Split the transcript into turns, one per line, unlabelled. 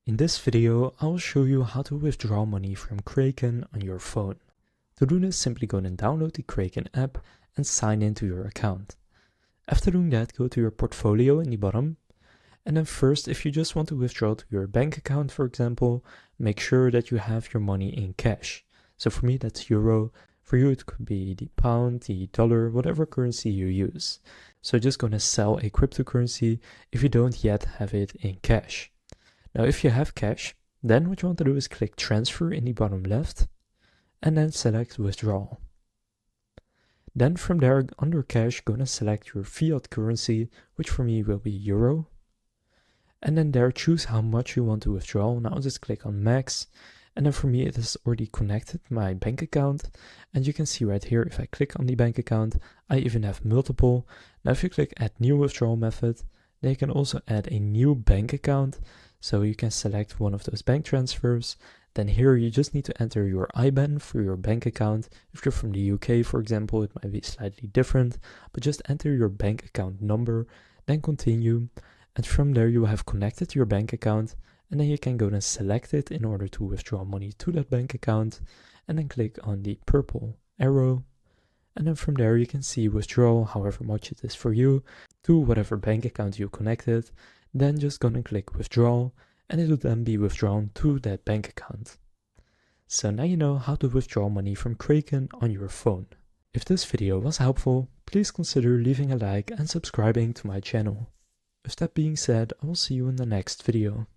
In this video, I will show you how to withdraw money from Kraken on your phone. To do this, simply go and download the Kraken app and sign into your account. After doing that, go to your portfolio in the bottom. And then first, if you just want to withdraw to your bank account, for example, make sure that you have your money in cash. So for me, that's euro. For you, it could be the pound, the dollar, whatever currency you use. So just gonna sell a cryptocurrency if you don't yet have it in cash. Now, if you have cash, then what you want to do is click transfer in the bottom left and then select withdrawal. Then from there, under cash, gonna select your fiat currency, which for me will be euro. And then there, choose how much you want to withdraw. Now just click on max. And then for me, it is already connected to my bank account. And you can see right here, if I click on the bank account, I even have multiple. Now if you click add new withdrawal method, then you can also add a new bank account. So you can select one of those bank transfers. Then here you just need to enter your IBAN for your bank account. If you're from the UK, for example, it might be slightly different, but just enter your bank account number, then continue. And from there you have connected your bank account, and then you can go and select it in order to withdraw money to that bank account, and then click on the purple arrow. And then from there you can see withdraw however much it is for you to whatever bank account you connected. Then just gonna click withdraw, and it will then be withdrawn to that bank account. So now you know how to withdraw money from Kraken on your phone. If this video was helpful, please consider leaving a like and subscribing to my channel. With that being said, I will see you in the next video.